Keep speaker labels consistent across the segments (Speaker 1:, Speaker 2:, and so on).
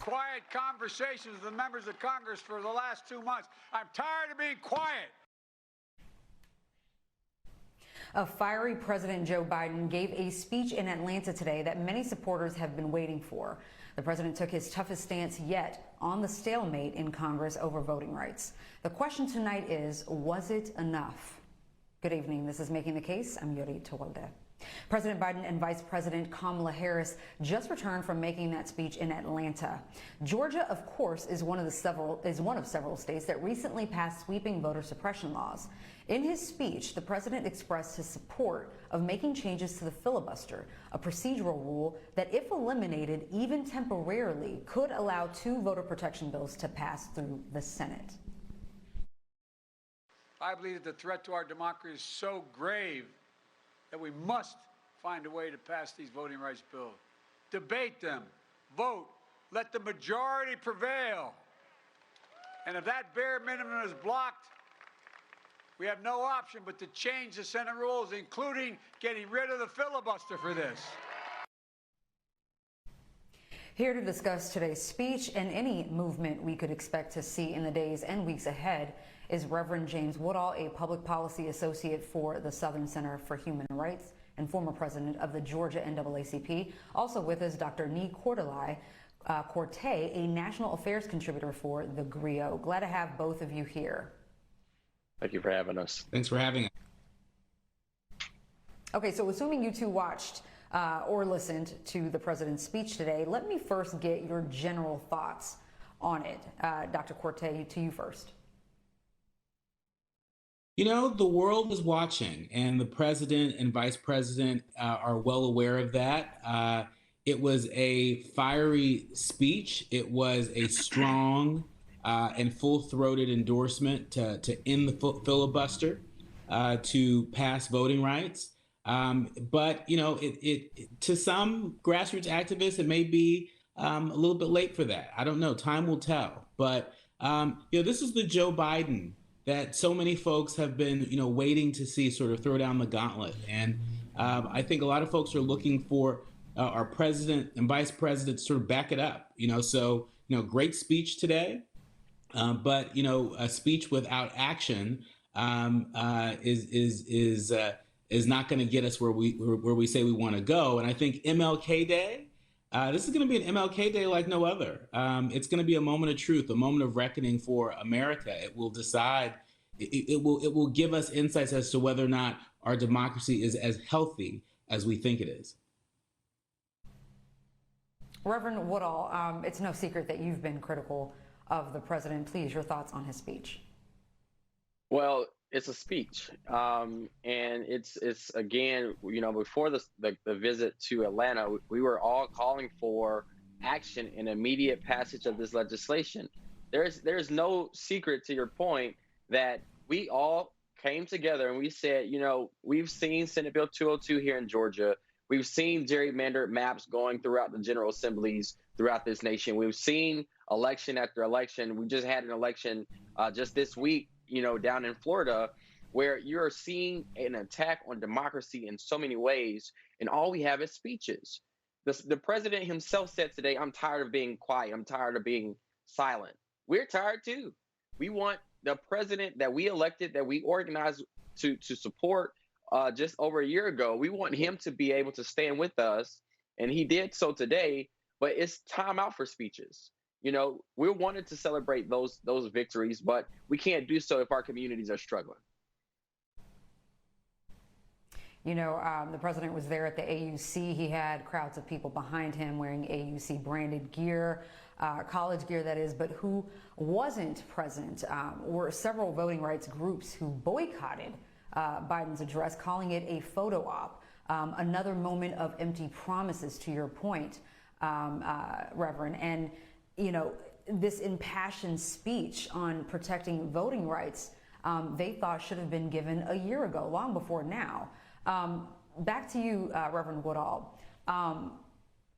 Speaker 1: quiet conversations with the members of Congress for the last 2 months. I'm tired of being quiet.
Speaker 2: A fiery President Joe Biden gave a speech in Atlanta today that many supporters have been waiting for. The president took his toughest stance yet on the stalemate in Congress over voting rights. The question tonight is, was it enough? Good evening. This is Making the Case. I'm Yodit Tewolde. President Biden and Vice President Kamala Harris just returned from making that speech in Atlanta. Georgia, of course, is one of several states that recently passed sweeping voter suppression laws. In his speech, the president expressed his support of making changes to the filibuster, a procedural rule that, if eliminated, even temporarily, could allow 2 voter protection bills to pass through the Senate.
Speaker 1: I believe that the threat to our democracy is so grave that we must find a way to pass these voting rights bills. Debate them, vote, let the majority prevail. And if that bare minimum is blocked, we have no option but to change the Senate rules, including getting rid of the filibuster for this.
Speaker 2: Here to discuss today's speech and any movement we could expect to see in the days and weeks ahead is Reverend James Woodall, a public policy associate for the Southern Center for Human Rights and former president of the Georgia NAACP. Also with us, Dr. Nii-Quartelai Quartey, a national affairs contributor for TheGrio. Glad to have both of you here.
Speaker 3: Thank you for having us.
Speaker 4: Thanks for having us.
Speaker 2: Okay, so assuming you two watched or listened to the president's speech today, let me first get your general thoughts on it. Dr. Quartey, to you first.
Speaker 4: You know, the world is watching, and the president and vice president are well aware of that. It was a fiery speech. It was a strong and full-throated endorsement to end the filibuster, to pass voting rights. But, you know, it to some grassroots activists, it may be a little bit late for that. I don't know. Time will tell. But, you know, this is the Joe Biden that so many folks have been, you know, waiting to see sort of throw down the gauntlet. And I think a lot of folks are looking for our president and vice president to sort of back it up. You know, so, you know, great speech today. But, you know, a speech without action is not going to get us where we say we want to go. And I think MLK Day, this is going to be an MLK Day like no other. It's going to be a moment of truth, a moment of reckoning for America. It will decide, it will give us insights as to whether or not our democracy is as healthy as we think it is.
Speaker 2: Reverend Woodall, it's no secret that you've been critical of the president. Please, your thoughts on his speech.
Speaker 3: Well, it's a speech, and it's again, you know, before the visit to Atlanta, we were all calling for action and immediate passage of this legislation. There's no secret, to your point, that we all came together and we said, you know, we've seen Senate Bill 202 here in Georgia. We've seen gerrymandered maps going throughout the general assemblies throughout this nation. We've seen election after election. We just had an election just this week, you know, down in Florida, where you're seeing an attack on democracy in so many ways, and all we have is speeches. The president himself said today, I'm tired of being quiet. I'm tired of being silent. We're tired too. We want the president that we elected, that we organized to support just over a year ago. We want him to be able to stand with us, and he did so today, but it's time out for speeches. You know, we wanted to celebrate those victories, but we can't do so if our communities are struggling.
Speaker 2: You know, the president was there at the AUC. He had crowds of people behind him wearing AUC branded gear, college gear that is, but who wasn't present were several voting rights groups who boycotted Biden's address, calling it a photo op, another moment of empty promises, to your point, Reverend. And you know, this impassioned speech on protecting voting rights, they thought should have been given a year ago, long before now. Back to you, Reverend Woodall.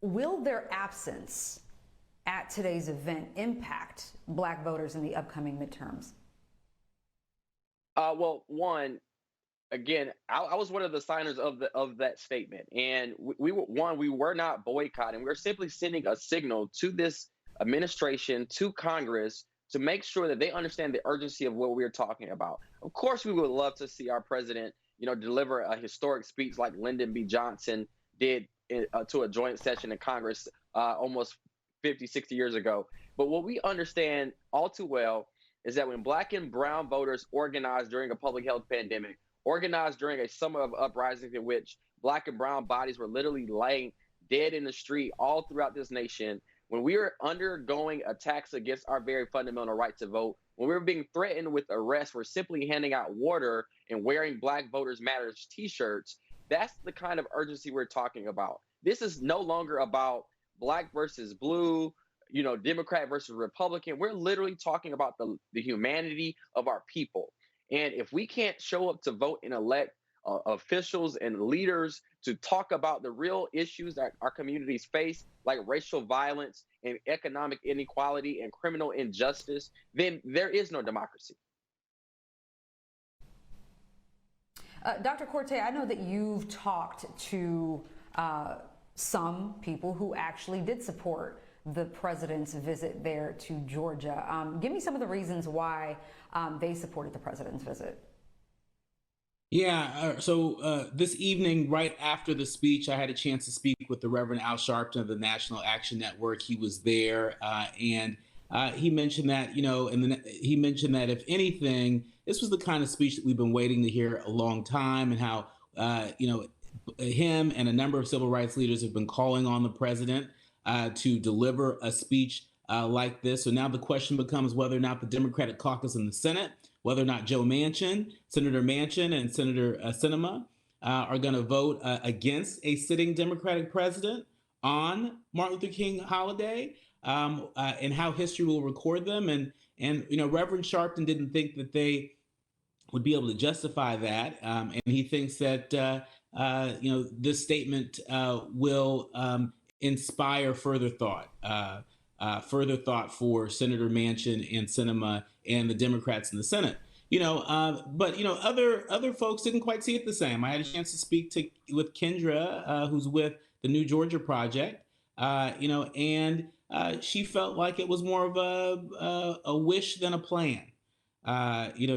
Speaker 2: Will their absence at today's event impact Black voters in the upcoming midterms?
Speaker 3: Well, one, again, I was one of the signers of that statement, and we were not boycotting. We were simply sending a signal to this administration to Congress to make sure that they understand the urgency of what we're talking about. Of course, we would love to see our president, deliver a historic speech like Lyndon B. Johnson did to a joint session in Congress almost 50, 60 years ago. But what we understand all too well is that when Black and brown voters organized during a public health pandemic, organized during a summer of uprisings in which Black and brown bodies were literally laying dead in the street all throughout this nation, when we were undergoing attacks against our very fundamental right to vote, when we were being threatened with arrest for simply handing out water and wearing Black Voters Matters t-shirts, that's the kind of urgency we're talking about. This is no longer about Black versus blue, Democrat versus Republican. We're literally talking about the humanity of our people. And if we can't show up to vote and elect officials and leaders to talk about the real issues that our communities face, like racial violence and economic inequality and criminal injustice, then there is no democracy.
Speaker 2: Dr. Quartey, I know that you've talked to some people who actually did support the president's visit there to Georgia. Give me some of the reasons why they supported the president's visit.
Speaker 4: Yeah, so this evening, right after the speech, I had a chance to speak with the Reverend Al Sharpton of the National Action Network. He was there, and he mentioned that, he mentioned that if anything, this was the kind of speech that we've been waiting to hear a long time, and how, him and a number of civil rights leaders have been calling on the president to deliver a speech like this. So now the question becomes whether or not the Democratic caucus in the Senate, whether or not Senator Manchin and Senator Sinema are going to vote against a sitting Democratic president on Martin Luther King holiday, and how history will record them. And Reverend Sharpton didn't think that they would be able to justify that. And he thinks that, this statement will inspire further thought for Senator Manchin and Sinema and the Democrats in the Senate. But other folks didn't quite see it the same. I had a chance to speak with Kendra, who's with the New Georgia Project, and she felt like it was more of a wish than a plan.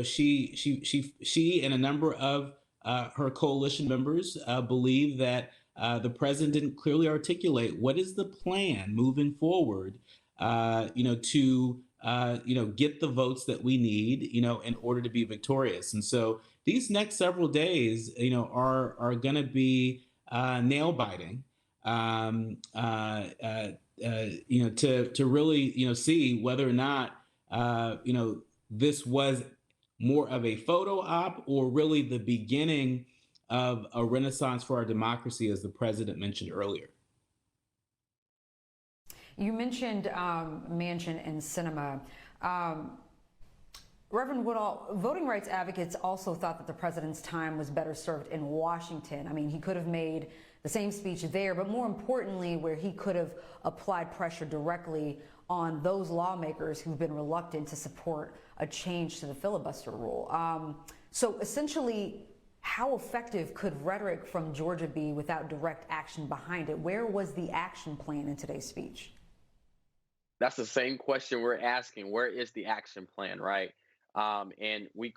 Speaker 4: She and a number of her coalition members believe that the president didn't clearly articulate what is the plan moving forward, to get the votes that we need, in order to be victorious. And so these next several days, are going to be nail biting, to really, see whether or not, this was more of a photo op or really the beginning of a renaissance for our democracy, as the president mentioned earlier.
Speaker 2: You mentioned Manchin and Sinema. Reverend Woodall, voting rights advocates also thought that the president's time was better served in Washington. I mean, he could have made the same speech there, but more importantly, where he could have applied pressure directly on those lawmakers who've been reluctant to support a change to the filibuster rule. So essentially, how effective could rhetoric from Georgia be without direct action behind it? Where was the action plan in today's speech?
Speaker 3: That's the same question we're asking. Where is the action plan, right? And we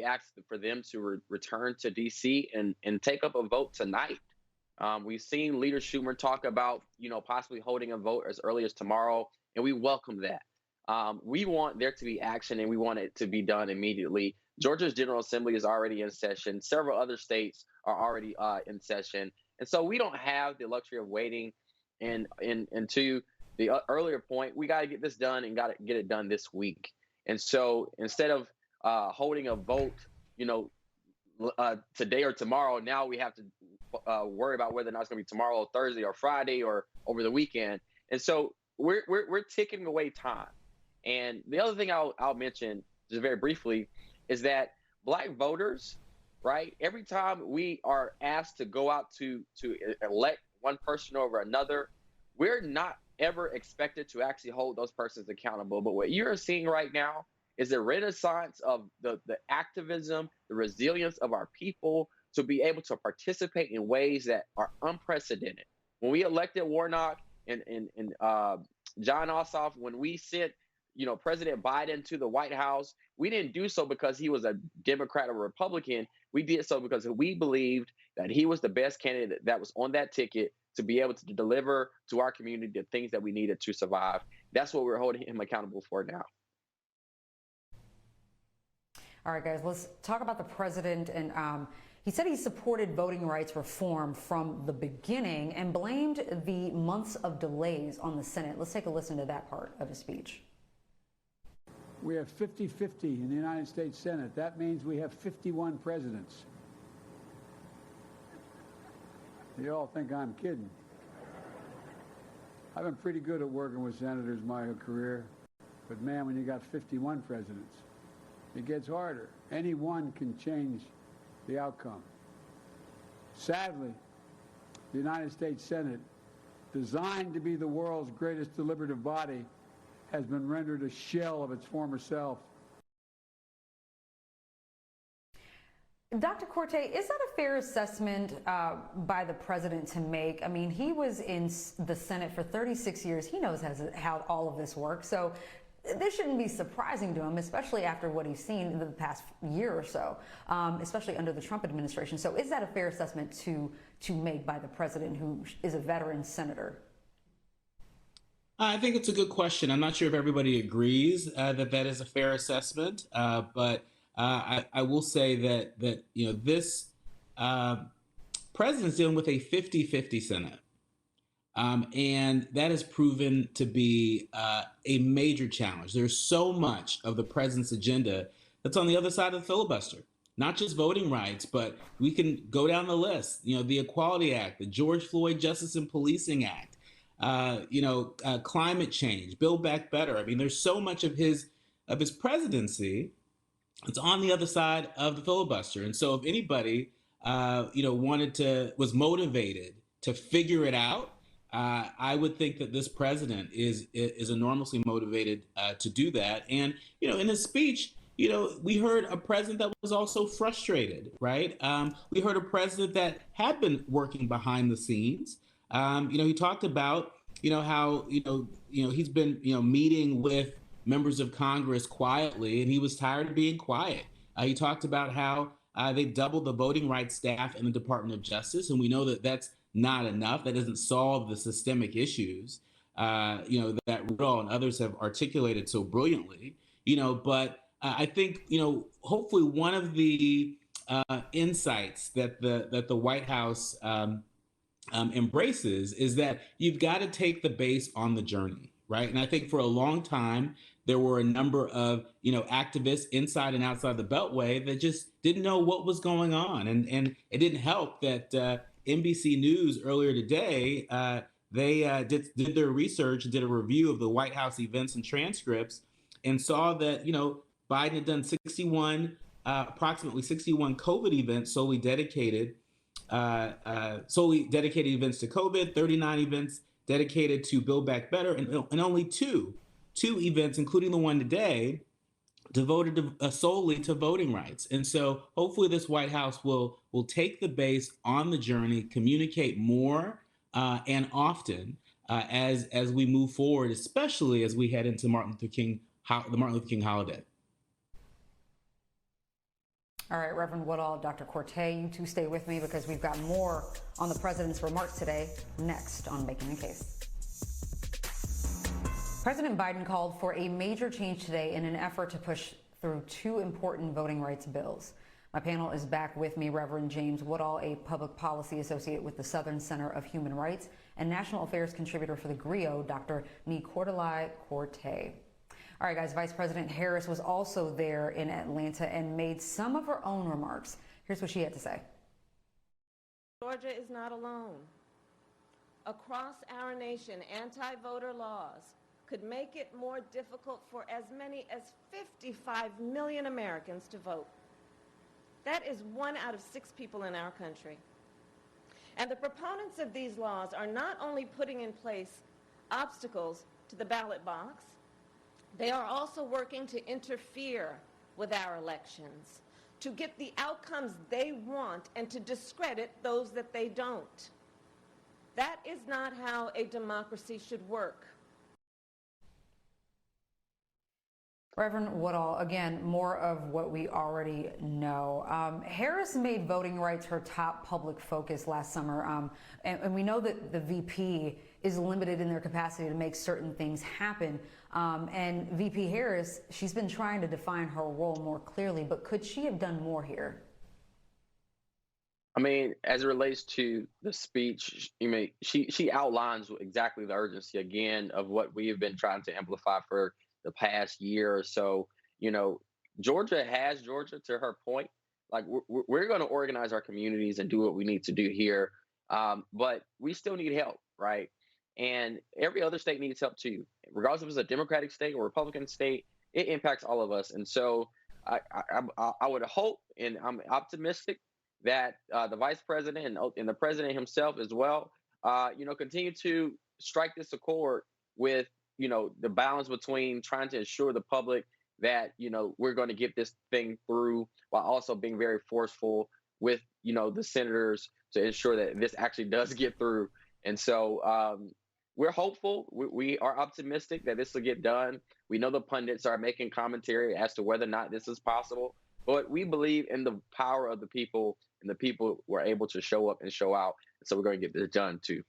Speaker 3: asked for them to return to D.C. and take up a vote tonight. We've seen Leader Schumer talk about, possibly holding a vote as early as tomorrow, and we welcome that. We want there to be action, and we want it to be done immediately. Georgia's General Assembly is already in session. Several other states are already in session. And so we don't have the luxury of waiting. And to the earlier point, we got to get this done and got to get it done this week. And so instead of holding a vote, today or tomorrow, now we have to worry about whether or not it's going to be tomorrow or Thursday or Friday or over the weekend. And so we're ticking away time. And the other thing I'll mention just very briefly is that Black voters, right? Every time we are asked to go out to elect one person over another, we're not ever expected to actually hold those persons accountable. But what you're seeing right now is a renaissance of the activism, the resilience of our people to be able to participate in ways that are unprecedented. When we elected Warnock and John Ossoff, when we sent, President Biden to the White House, we didn't do so because he was a Democrat or Republican. We did so because we believed that he was the best candidate that was on that ticket to be able to deliver to our community the things that we needed to survive. That's what we're holding him accountable for now.
Speaker 2: All right, guys, let's talk about the president. And he said he supported voting rights reform from the beginning and blamed the months of delays on the Senate. Let's take a listen to that part of his speech.
Speaker 1: We have 50-50 in the United States Senate. That means we have 51 presidents. You all think I'm kidding. I've been pretty good at working with senators my career, but man, when you got 51 presidents, it gets harder. Any one can change the outcome. Sadly, the United States Senate, designed to be the world's greatest deliberative body, has been rendered a shell of its former self.
Speaker 2: Dr. Quartey, is that a fair assessment by the president to make? I mean, he was in the Senate for 36 years. He knows how all of this works. So this shouldn't be surprising to him, especially after what he's seen in the past year or so, especially under the Trump administration. So is that a fair assessment to make by the president, who is a veteran senator?
Speaker 4: I think it's a good question. I'm not sure if everybody agrees that is a fair assessment, but I will say that this president's dealing with a 50-50 Senate. And that has proven to be a major challenge. There's so much of the president's agenda that's on the other side of the filibuster, not just voting rights, but we can go down the list. The Equality Act, the George Floyd Justice and Policing Act, climate change, Build Back Better. I mean, there's so much of his presidency that's on the other side of the filibuster. And so if anybody, was motivated to figure it out, I would think that this president is enormously motivated to do that. And, in his speech, we heard a president that was also frustrated, right? We heard a president that had been working behind the scenes. He talked about, how, he's been, meeting with members of Congress quietly, and he was tired of being quiet. He talked about how they doubled the voting rights staff in the Department of Justice, and we know that that's not enough. That doesn't solve the systemic issues, that Woodall and others have articulated so brilliantly. But I think, hopefully one of the insights that the White House embraces is that you've got to take the base on the journey, right? And I think for a long time, there were a number of, activists inside and outside the Beltway that just didn't know what was going on. And it didn't help that NBC News earlier today, they did their research, did a review of the White House events and transcripts, and saw that, Biden had done approximately 61 COVID events solely dedicated events to COVID, 39 events dedicated to Build Back Better, and only two events, including the one today, devoted solely to voting rights. And so hopefully this White House will take the base on the journey, communicate more and often as we move forward, especially as we head into the Martin Luther King holiday.
Speaker 2: All right, Reverend Woodall, Dr. Quartey, you two stay with me because we've got more on the president's remarks today, next on Making the Case. President Biden called for a major change today in an effort to push through two important voting rights bills. My panel is back with me, Reverend James Woodall, a public policy associate with the Southern Center of Human Rights, and national affairs contributor for TheGrio, Dr. Nii-Quartelai Quartey. All right, guys, Vice President Harris was also there in Atlanta and made some of her own remarks. Here's what she had to say.
Speaker 5: Georgia is not alone. Across our nation, anti-voter laws could make it more difficult for as many as 55 million Americans to vote. That is 1 out of 6 people in our country. And the proponents of these laws are not only putting in place obstacles to the ballot box, they are also working to interfere with our elections, to get the outcomes they want and to discredit those that they don't. That is not how a democracy should work.
Speaker 2: Reverend Woodall, again, more of what we already know. Harris made voting rights her top public focus last summer, and we know that the VP is limited in their capacity to make certain things happen. And VP Harris, she's been trying to define her role more clearly, but could she have done more here?
Speaker 3: I mean, as it relates to the speech, she outlines exactly the urgency again of what we have been trying to amplify for the past year or so. You know, Georgia has Georgia to her point. Like we're going to organize our communities and do what we need to do here, but we still need help, right? And every other state needs help too, regardless if it's a Democratic state or Republican state. It impacts all of us, and so I would hope, and I'm optimistic that the vice president and the president himself as well, continue to strike this accord with, the balance between trying to assure the public that, we're going to get this thing through while also being very forceful with, the senators to ensure that this actually does get through. And so we're hopeful. We are optimistic that this will get done. We know the pundits are making commentary as to whether or not this is possible, but we believe in the power of the people, and the people were able to show up and show out. So we're going to get this done too.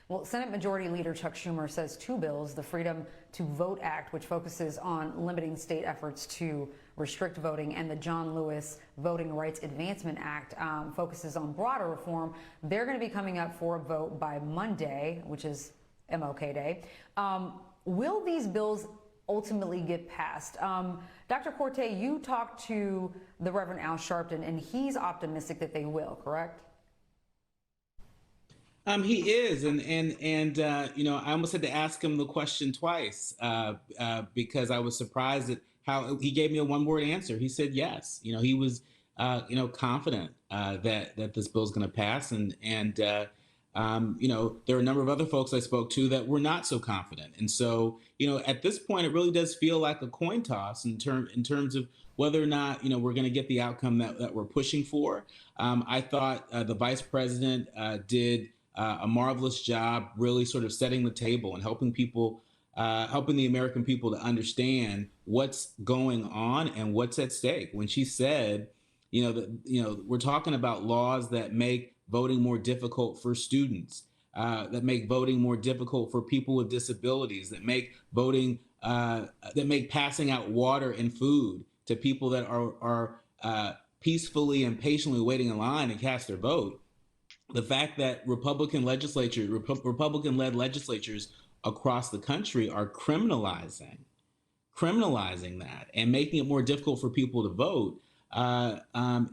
Speaker 2: Well, Senate Majority Leader Chuck Schumer says two bills, the Freedom to Vote Act, which focuses on limiting state efforts to restrict voting, and the John Lewis Voting Rights Advancement Act focuses on broader reform. They're going to be coming up for a vote by Monday, which is MLK Day. Will these bills ultimately get passed? Dr. Quartey, you talked to the Reverend Al Sharpton, and he's optimistic that they will, correct?
Speaker 4: He is, and I almost had to ask him the question twice because I was surprised at how he gave me a one-word answer. He said yes. He was, confident that this bill is going to pass, and there are a number of other folks I spoke to that were not so confident. And so, at this point, it really does feel like a coin toss in terms of whether or not, we're going to get the outcome that we're pushing for. I thought the vice president did a marvelous job really sort of setting the table and helping the American people to understand what's going on and what's at stake. When she said, we're talking about laws that make voting more difficult for students, that make voting more difficult for people with disabilities, that make voting, that make passing out water and food to people that are peacefully and patiently waiting in line to cast their vote. The fact that Republican-led legislatures across the country are criminalizing that and making it more difficult for people to vote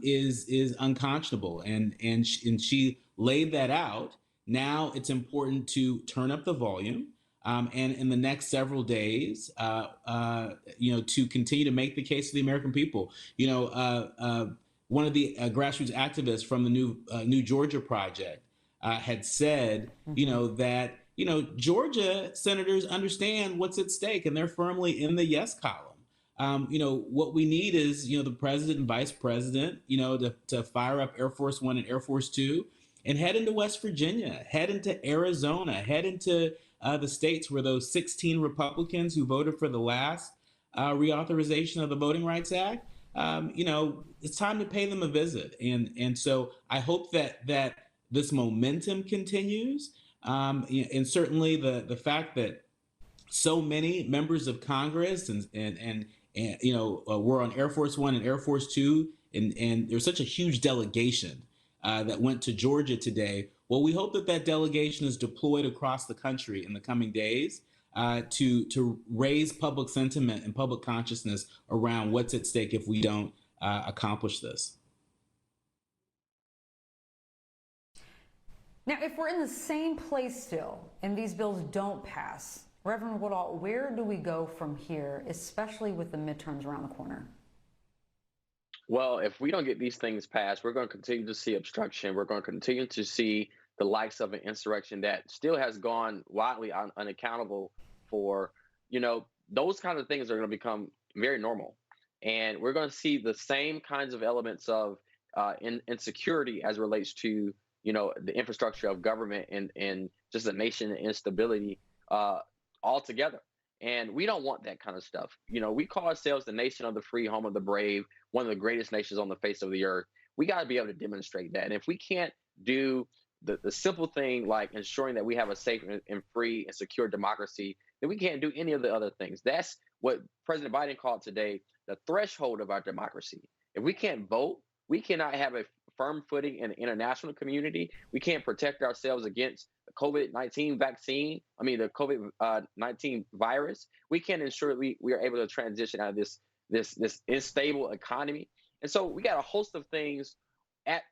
Speaker 4: is unconscionable. And she laid that out. Now it's important to turn up the volume and in the next several days, to continue to make the case to the American people. One of the grassroots activists from the New Georgia Project had said, that, Georgia senators understand what's at stake and they're firmly in the yes column. What we need is, the president and vice president, to fire up Air Force One and Air Force Two and head into West Virginia, head into Arizona, head into the states where those 16 Republicans who voted for the last reauthorization of the Voting Rights Act, it's time to pay them a visit. And so I hope that this momentum continues. And certainly the fact that so many members of Congress and were on Air Force One and Air Force Two, and there's such a huge delegation that went to Georgia today. Well, we hope that delegation is deployed across the country in the coming days to raise public sentiment and public consciousness around what's at stake if we don't accomplish this.
Speaker 2: Now, if we're in the same place still and these bills don't pass, Reverend Woodall, where do we go from here, especially with the midterms around the corner?
Speaker 3: Well, if we don't get these things passed, we're going to continue to see obstruction. We're going to continue to see the likes of an insurrection that still has gone widely unaccountable for. Those kinds of things are going to become very normal. And we're going to see the same kinds of elements of insecurity as it relates to, the infrastructure of government and just the nation instability altogether. And we don't want that kind of stuff. You know, we call ourselves the nation of the free, home of the brave, one of the greatest nations on the face of the earth. We got to be able to demonstrate that. And if we can't do the simple thing like ensuring that we have a safe and free and secure democracy, then we can't do any of the other things. That's what President Biden called today the threshold of our democracy. If we can't vote, we cannot have a firm footing in the international community. We can't protect ourselves against the COVID-19 vaccine. I mean, the COVID-19 virus. We can't ensure we are able to transition out of this unstable economy. And so we got a host of things at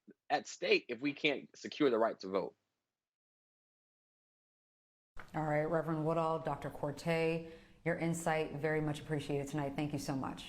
Speaker 3: stake if we can't secure the right to vote.
Speaker 2: All right, Reverend Woodall, Dr. Quartey, your insight very much appreciated tonight. Thank you so much.